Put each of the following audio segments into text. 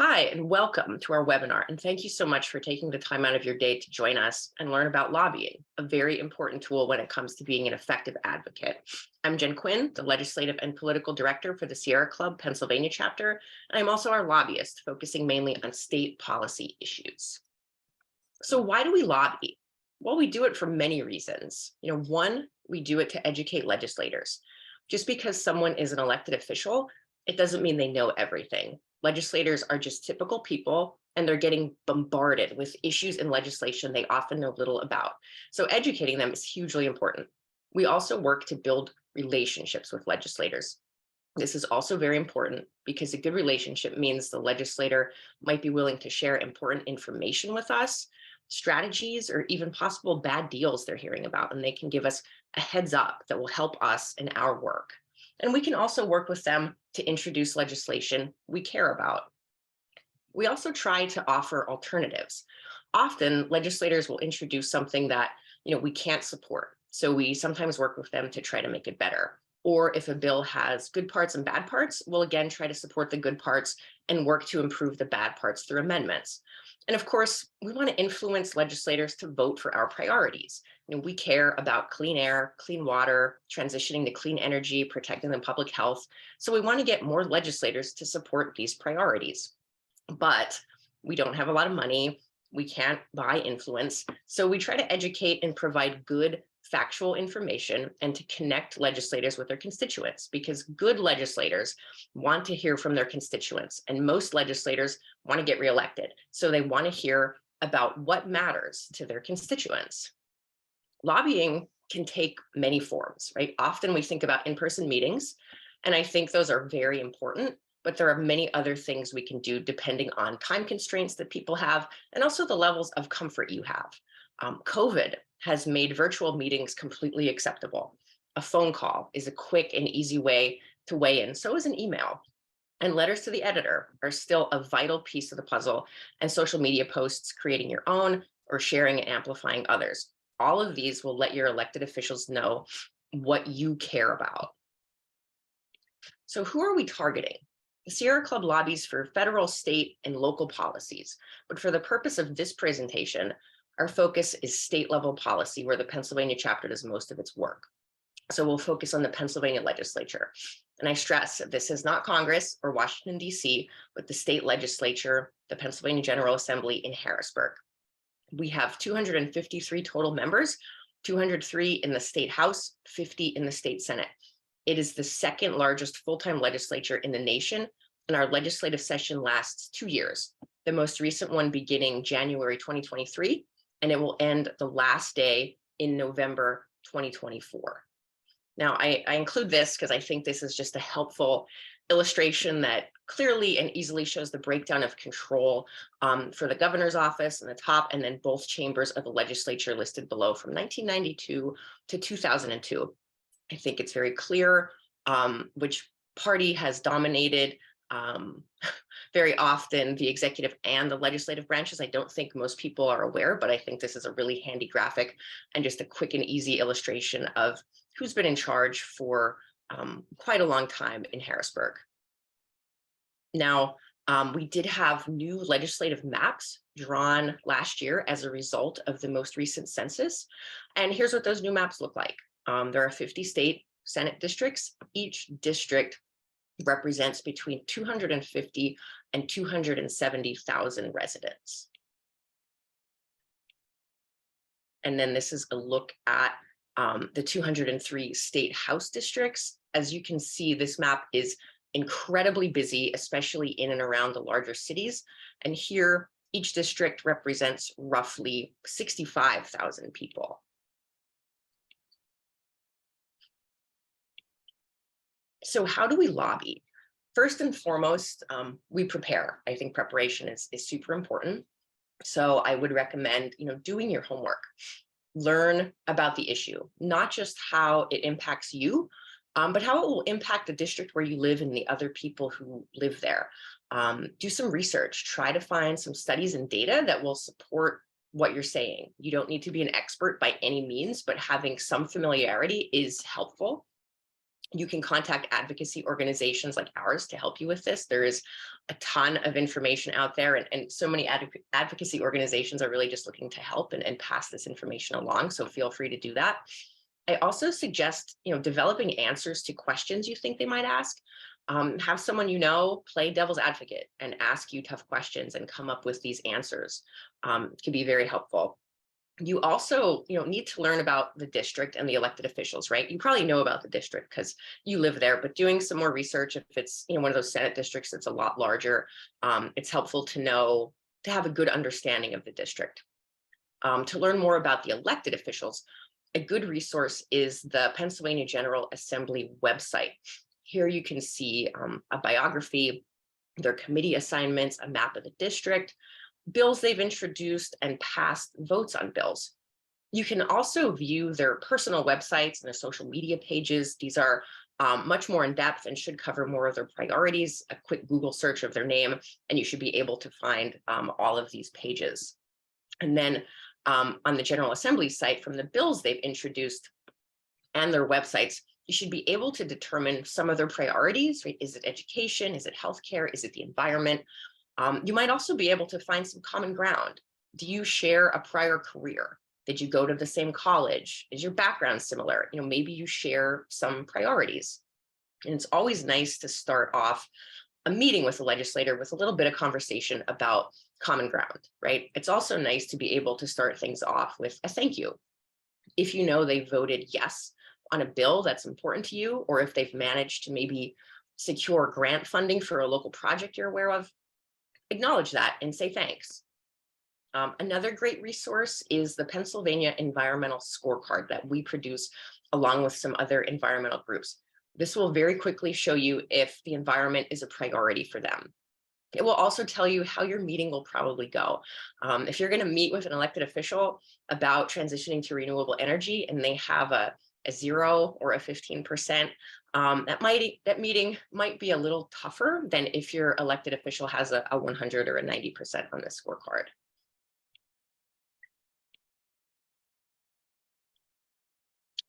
Hi, and welcome to our webinar. And thank you so much for taking the time out of your day to join us and learn about lobbying, a very important tool when it comes to being an effective advocate. I'm Jen Quinn, the Legislative and Political Director for the Sierra Club Pennsylvania chapter, and I'm also our lobbyist, focusing mainly on state policy issues. So why do we lobby? Well, we do it for many reasons. One, we do it to educate legislators. Just because someone is an elected official, it doesn't mean they know everything. Legislators are just typical people, and they're getting bombarded with issues in legislation they often know little about. So educating them is hugely important. We also work to build relationships with legislators. This is also very important because a good relationship means the legislator might be willing to share important information with us, strategies, or even possible bad deals they're hearing about, and they can give us a heads up that will help us in our work. And we can also work with them to introduce legislation we care about. We also try to offer alternatives. Often legislators will introduce something that we can't support. So we sometimes work with them to try to make it better. Or if a bill has good parts and bad parts, we'll again try to support the good parts and work to improve the bad parts through amendments. And of course, we want to influence legislators to vote for our priorities. We care about clean air, clean water, transitioning to clean energy, protecting the public health. So we want to get more legislators to support these priorities. But we don't have a lot of money. We can't buy influence. So we try to educate and provide good factual information and to connect legislators with their constituents, because good legislators want to hear from their constituents, and most legislators want to get reelected. So they want to hear about what matters to their constituents. Lobbying can take many forms, right? Often we think about in-person meetings, and I think those are very important, but there are many other things we can do depending on time constraints that people have and also the levels of comfort you have. COVID has made virtual meetings completely acceptable. A phone call is a quick and easy way to weigh in. So is an email. And letters to the editor are still a vital piece of the puzzle, and social media posts, creating your own or sharing and amplifying others. All of these will let your elected officials know what you care about. So who are we targeting? The Sierra Club lobbies for federal, state, and local policies. But for the purpose of this presentation, our focus is state level policy, where the Pennsylvania chapter does most of its work. So we'll focus on the Pennsylvania legislature. And I stress that this is not Congress or Washington, D.C., but the state legislature, the Pennsylvania General Assembly in Harrisburg. We have 253 total members, 203 in the state House, 50 in the state Senate. It is the second largest full-time legislature in the nation, and our legislative session lasts 2 years, the most recent one beginning January 2023, and it will end the last day in November 2024. Now, I include this because I think this is just a helpful illustration that clearly and easily shows the breakdown of control for the governor's office in the top, and then both chambers of the legislature listed below from 1992 to 2002. I think it's very clear which party has dominated very often the executive and the legislative branches. I don't think most people are aware, but I think this is a really handy graphic and just a quick and easy illustration of who's been in charge for quite a long time in Harrisburg. Now, we did have new legislative maps drawn last year as a result of the most recent census. And here's what those new maps look like. There are 50 state Senate districts. Each district represents between 250 and 270,000 residents. And then this is a look at the 203 state House districts. As you can see, this map is incredibly busy, especially in and around the larger cities. And here, each district represents roughly 65,000 people. So how do we lobby? First and foremost, we prepare. I think preparation is super important. So I would recommend, doing your homework. Learn about the issue, not just how it impacts you, but how it will impact the district where you live and the other people who live there. Do some research. Try to find some studies and data that will support what you're saying. You don't need to be an expert by any means, but having some familiarity is helpful. You can contact advocacy organizations like ours to help you with this. There is a ton of information out there, and so many advocacy organizations are really just looking to help and pass this information along. So feel free to do that. I also suggest, developing answers to questions you think they might ask. Have someone play devil's advocate and ask you tough questions and come up with these answers. It can be very helpful. You also, need to learn about the district and the elected officials, right? You probably know about the district because you live there, but doing some more research, if it's, one of those Senate districts that's a lot larger, it's helpful to have a good understanding of the district. To learn more about the elected officials, a good resource is the Pennsylvania General Assembly website. Here you can see a biography, their committee assignments, a map of the district, bills they've introduced, and past votes on bills. You can also view their personal websites and their social media pages. These are much more in depth and should cover more of their priorities. A quick Google search of their name, and you should be able to find all of these pages. And then on the General Assembly site, from the bills they've introduced and their websites, you should be able to determine some of their priorities, right? Is it education? Is it healthcare? Is it the environment? You might also be able to find some common ground. Do you share a prior career? Did you go to the same college? Is your background similar? Maybe you share some priorities. And it's always nice to start off a meeting with a legislator with a little bit of conversation about common ground, right? It's also nice to be able to start things off with a thank you. If you know they voted yes on a bill that's important to you, or if they've managed to maybe secure grant funding for a local project you're aware of, acknowledge that and say thanks. Another great resource is the Pennsylvania Environmental Scorecard that we produce along with some other environmental groups. This will very quickly show you if the environment is a priority for them. It will also tell you how your meeting will probably go. If you're going to meet with an elected official about transitioning to renewable energy and they have a 0 or a 15%, that meeting might be a little tougher than if your elected official has a 100 or a 90% on the scorecard.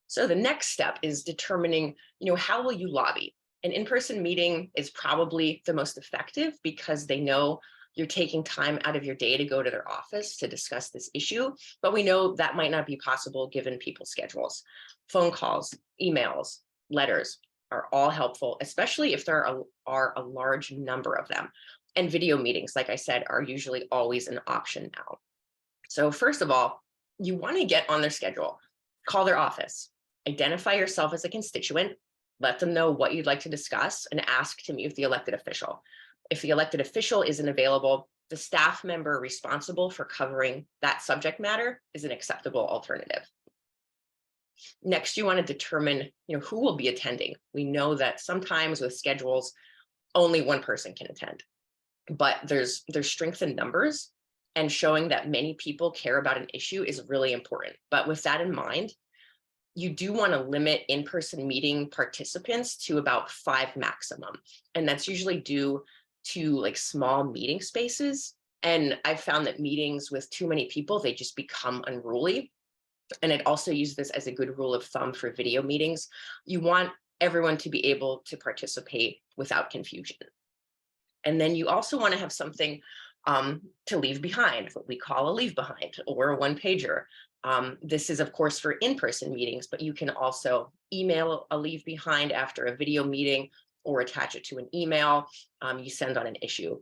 So the next step is determining, how will you lobby? An in-person meeting is probably the most effective because they know you're taking time out of your day to go to their office to discuss this issue, but we know that might not be possible given people's schedules. Phone calls, emails, letters are all helpful, especially if there are a large number of them. And video meetings, like I said, are usually always an option now. So first of all, you want to get on their schedule, call their office, identify yourself as a constituent, let them know what you'd like to discuss, and ask to meet with the elected official. If the elected official isn't available, the staff member responsible for covering that subject matter is an acceptable alternative. Next, you want to determine, who will be attending. We know that sometimes with schedules, only one person can attend, but there's strength in numbers, and showing that many people care about an issue is really important. But with that in mind, you do want to limit in-person meeting participants to about 5 maximum. And that's usually due to small meeting spaces. And I've found that meetings with too many people, they just become unruly. And I'd also use this as a good rule of thumb for video meetings. You want everyone to be able to participate without confusion. And then you also want to have something to leave behind, what we call a leave behind or a one-pager. This is, of course, for in-person meetings, but you can also email a leave behind after a video meeting or attach it to an email you send on an issue.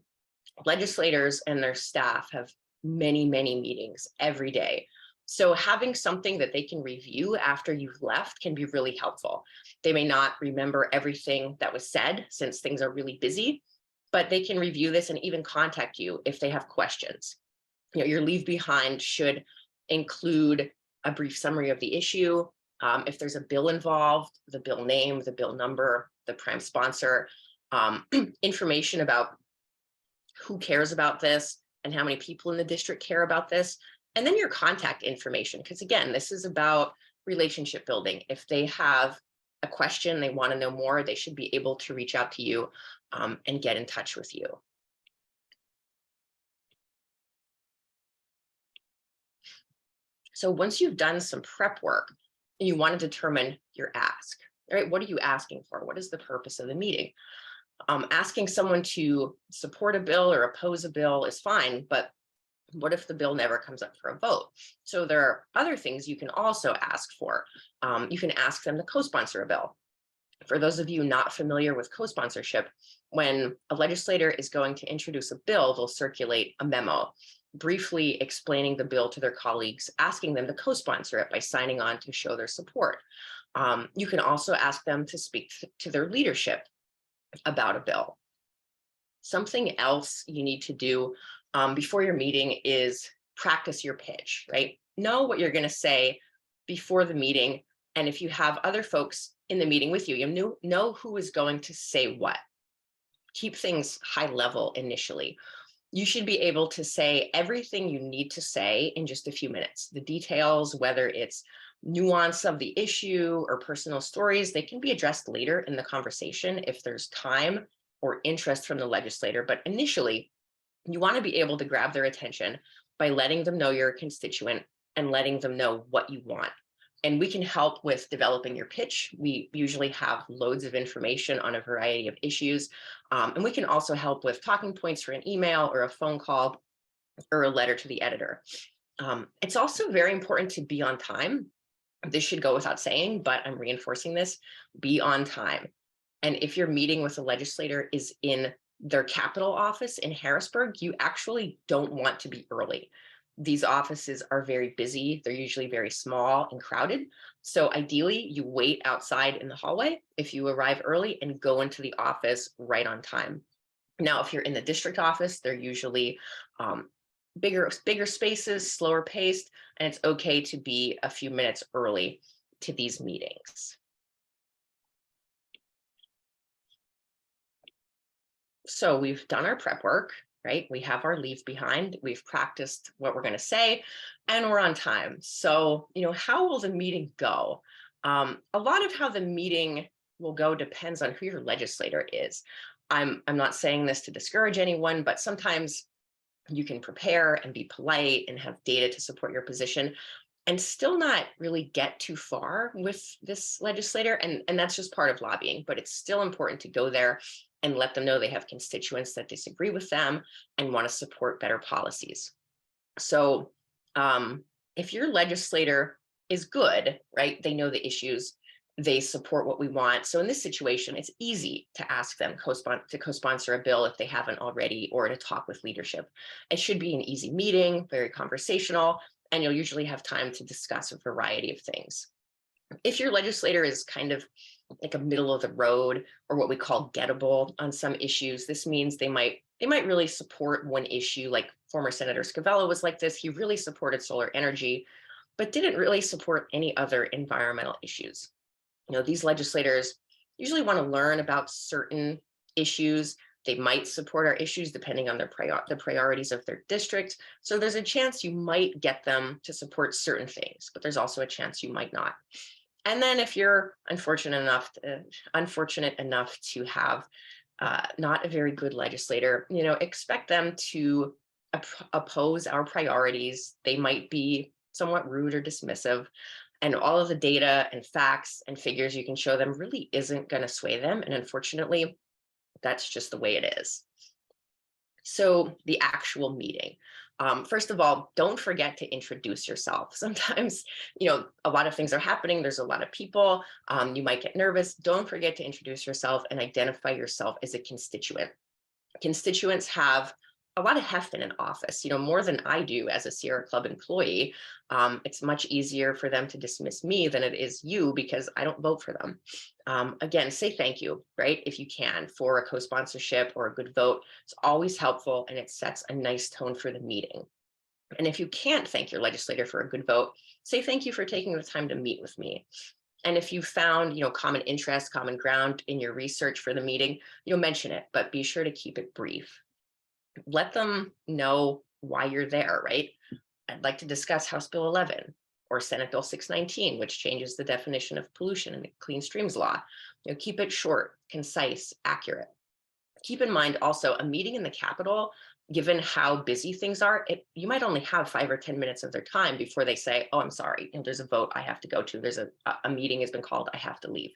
Legislators and their staff have many, many meetings every day. So having something that they can review after you've left can be really helpful. They may not remember everything that was said since things are really busy, but they can review this and even contact you if they have questions. Your leave behind should include a brief summary of the issue. If there's a bill involved, the bill name, the bill number, the prime sponsor, information about who cares about this and how many people in the district care about this, and then your contact information, because again, this is about relationship building. If they have a question, they want to know more, they should be able to reach out to you and get in touch with you. So once you've done some prep work, you want to determine your ask. right? What are you asking for? What is the purpose of the meeting? Asking someone to support a bill or oppose a bill is fine, but what if the bill never comes up for a vote? So there are other things you can also ask for. You can ask them to co-sponsor a bill. For those of you not familiar with co-sponsorship, when a legislator is going to introduce a bill, they'll circulate a memo briefly explaining the bill to their colleagues, asking them to co-sponsor it by signing on to show their support. You can also ask them to speak to their leadership about a bill. Something else you need to do before your meeting is practice your pitch, right? Know what you're going to say before the meeting. And if you have other folks in the meeting with you, you know who is going to say what. Keep things high level initially. You should be able to say everything you need to say in just a few minutes. The details, whether it's nuance of the issue or personal stories, they can be addressed later in the conversation if there's time or interest from the legislator. But initially, you want to be able to grab their attention by letting them know you're a constituent and letting them know what you want. And we can help with developing your pitch. We usually have loads of information on a variety of issues. And we can also help with talking points for an email or a phone call or a letter to the editor. It's also very important to be on time. This should go without saying, but I'm reinforcing this: be on time. And if your meeting with a legislator is in their capital office in Harrisburg, you actually don't want to be early. These offices are very busy. They're usually very small and crowded. So ideally, you wait outside in the hallway if you arrive early and go into the office right on time. Now, if you're in the district office, they're usually bigger spaces, slower paced, and it's okay to be a few minutes early to these meetings. So we've done our prep work, right? We have our leave behind, we've practiced what we're going to say, and we're on time. So, how will the meeting go? A lot of how the meeting will go depends on who your legislator is. I'm not saying this to discourage anyone, but sometimes you can prepare and be polite and have data to support your position and still not really get too far with this legislator. And that's just part of lobbying, but it's still important to go there and let them know they have constituents that disagree with them and want to support better policies. So if your legislator is good, right, they know the issues, they support what we want. So in this situation, it's easy to ask them to co-sponsor a bill if they haven't already, or to talk with leadership. It should be an easy meeting, very conversational, and you'll usually have time to discuss a variety of things. If your legislator is kind of like a middle of the road, or what we call gettable on some issues, this means they might really support one issue. Like former Senator Scavello was like this. He really supported solar energy, but didn't really support any other environmental issues. These legislators usually want to learn about certain issues. They might support our issues depending on the priorities of their district. So there's a chance you might get them to support certain things, but there's also a chance you might not. And then if you're unfortunate enough to have not a very good legislator, expect them to oppose our priorities. They might be somewhat rude or dismissive, and all of the data and facts and figures you can show them really isn't going to sway them. And unfortunately, that's just the way it is. So the actual meeting. First of all, don't forget to introduce yourself. Sometimes, a lot of things are happening. There's a lot of people. You might get nervous. Don't forget to introduce yourself and identify yourself as a constituent. Constituents have a lot of heft in an office, more than I do as a Sierra Club employee. It's much easier for them to dismiss me than it is you, because I don't vote for them. Again, say thank you, right? If you can, for a co-sponsorship or a good vote. It's always helpful, and it sets a nice tone for the meeting. And if you can't thank your legislator for a good vote, say thank you for taking the time to meet with me. And if you found, common interest, common ground in your research for the meeting, mention it, but be sure to keep it brief. Let them know why you're there, right? I'd like to discuss House Bill 11 or Senate Bill 619, which changes the definition of pollution in the Clean Streams Law. Keep it short, concise, accurate. Keep in mind also, a meeting in the Capitol given how busy things are, you might only have 5 or 10 minutes of their time before they say, oh, I'm sorry, there's a vote I have to go to. There's a meeting has been called, I have to leave,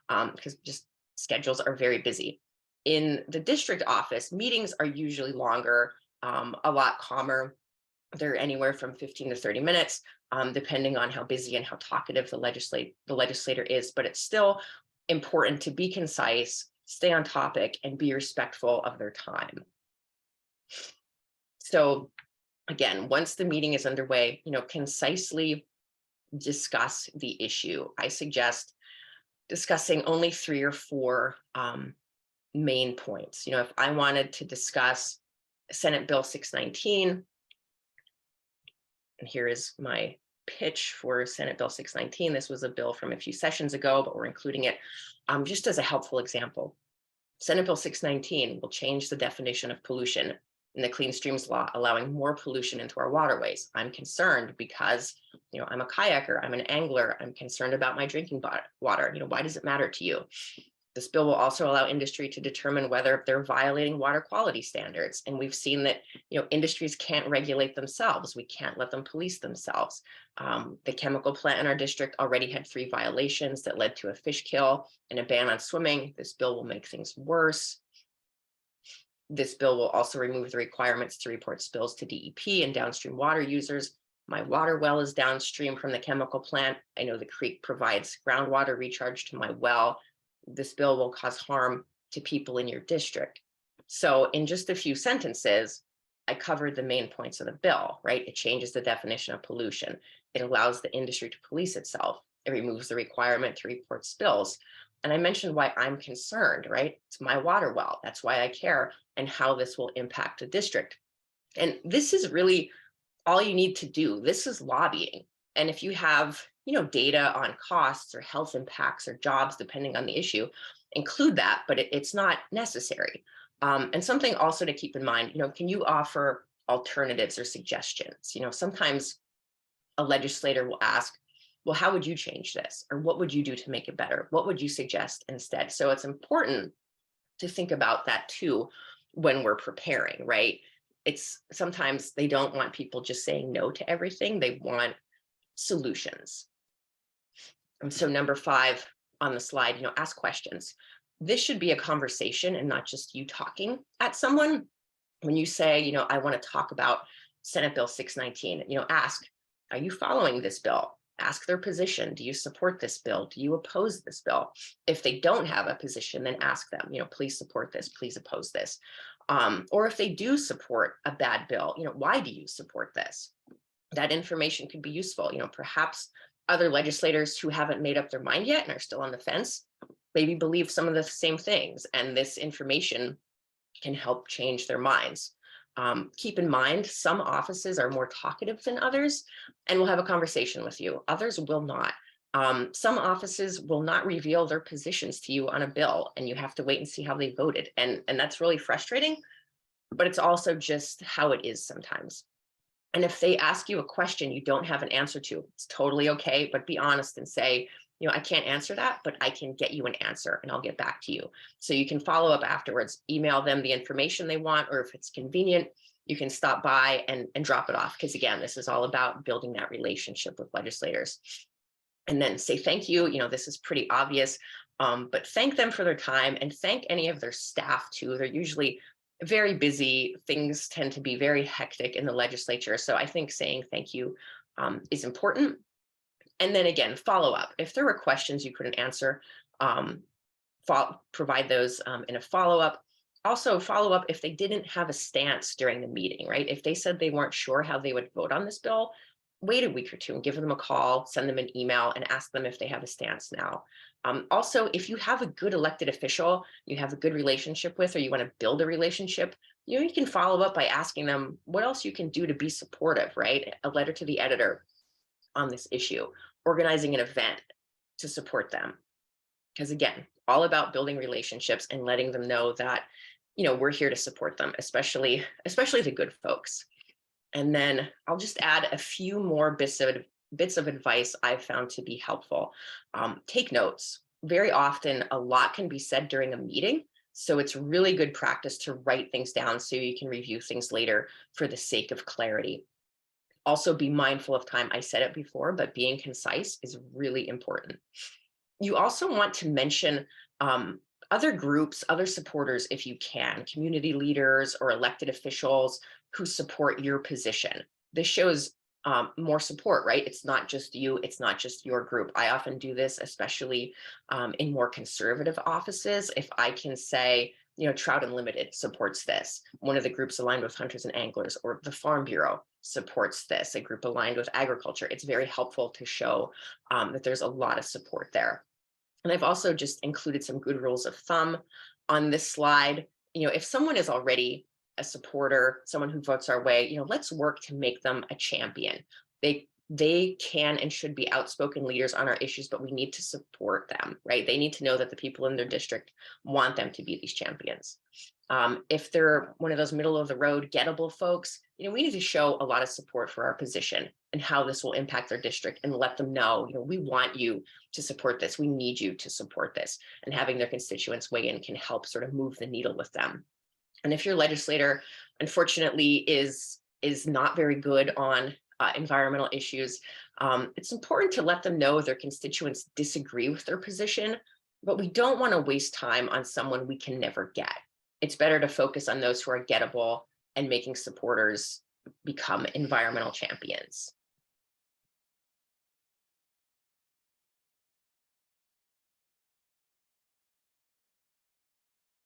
because just schedules are very busy. In the district office, meetings are usually longer, a lot calmer. They're anywhere from 15 to 30 minutes, depending on how busy and how talkative the legislator is, but it's still important to be concise, stay on topic, and be respectful of their time. So again, once the meeting is underway, concisely discuss the issue. I suggest discussing only 3 or 4 main points. If I wanted to discuss Senate Bill 619, and here is my pitch for Senate Bill 619. This was a bill from a few sessions ago, but we're including it just as a helpful example. Senate Bill 619 will change the definition of pollution in the Clean Streams Law, allowing more pollution into our waterways. I'm concerned because, I'm a kayaker, I'm an angler, I'm concerned about my drinking water. Why does it matter to you? This bill will also allow industry to determine whether they're violating water quality standards. And we've seen that, industries can't regulate themselves. We can't let them police themselves. The chemical plant in our district already had 3 violations that led to a fish kill and a ban on swimming. This bill will make things worse. This bill will also remove the requirements to report spills to DEP and downstream water users. My water well is downstream from the chemical plant. I know the creek provides groundwater recharge to my well. This bill will cause harm to people in your district. So in just a few sentences, I covered the main points of the bill, right? It changes the definition of pollution. It allows the industry to police itself. It removes the requirement to report spills. And I mentioned why I'm concerned, right? It's my water well. That's why I care, and how this will impact the district. And this is really all you need to do. This is lobbying. And if you have, data on costs or health impacts or jobs, depending on the issue, include that, but it's not necessary. And something also to keep in mind, can you offer alternatives or suggestions? Sometimes a legislator will ask, well, how would you change this? Or what would you do to make it better? What would you suggest instead? So it's important to think about that too when we're preparing, right? It's sometimes they don't want people just saying no to everything. They want solutions. And so number 5 on the slide, ask questions. This should be a conversation and not just you talking at someone. When you say, I want to talk about Senate Bill 619, ask, are you following this bill? Ask their position. Do you support this bill? Do you oppose this bill? If they don't have a position, then ask them, please support this, please oppose this. Or if they do support a bad bill, why do you support this? That information could be useful. Perhaps other legislators who haven't made up their mind yet and are still on the fence, maybe believe some of the same things, and this information can help change their minds. Keep in mind, some offices are more talkative than others and will have a conversation with you. Others will not. Some offices will not reveal their positions to you on a bill, and you have to wait and see how they voted. And that's really frustrating, but it's also just how it is sometimes. And if they ask you a question you don't have an answer to, it's totally okay, but be honest and say, I can't answer that, but I can get you an answer and I'll get back to you. So you can follow up afterwards, email them the information they want, or if it's convenient, you can stop by and drop it off. Because again, this is all about building that relationship with legislators. And then say thank you. This is pretty obvious, but thank them for their time and thank any of their staff too. They're usually very busy. Things tend to be very hectic in the legislature. So I think saying thank you is important. And then again, follow up. If there were questions you couldn't answer, provide those in a follow-up. Also follow up if they didn't have a stance during the meeting, right? If they said they weren't sure how they would vote on this bill, wait a week or 2 and give them a call, send them an email and ask them if they have a stance now. Also, if you have a good elected official you have a good relationship with, or you want to build a relationship, you can follow up by asking them what else you can do to be supportive, right? A letter to the editor on this issue, organizing an event to support them. Because again, all about building relationships and letting them know that, we're here to support them, especially the good folks. And then I'll just add a few more bits of advice I've found to be helpful. Take notes. Very often, a lot can be said during a meeting, So it's really good practice to write things down so you can review things later for the sake of clarity. Also, be mindful of time. I said it before, but being concise is really important. You also want to mention other groups, other supporters, if you can, community leaders or elected officials who support your position. This shows more support, right? It's not just you, it's not just your group. I often do this, especially in more conservative offices. If I can say, Trout Unlimited supports this. One of the groups aligned with hunters and anglers, or the Farm Bureau supports this, a group aligned with agriculture. It's very helpful to show that there's a lot of support there. And I've also just included some good rules of thumb on this slide. If someone is already a supporter, someone who votes our way, let's work to make them a champion. They can and should be outspoken leaders on our issues, but we need to support them, right? They need to know that the people in their district want them to be these champions. If they're one of those middle of the road gettable folks, we need to show a lot of support for our position and how this will impact their district, and let them know, we want you to support this. We need you to support this. And having their constituents weigh in can help sort of move the needle with them. And if your legislator, unfortunately, is not very good on environmental issues, it's important to let them know their constituents disagree with their position, but we don't want to waste time on someone we can never get. It's better to focus on those who are gettable and making supporters become environmental champions.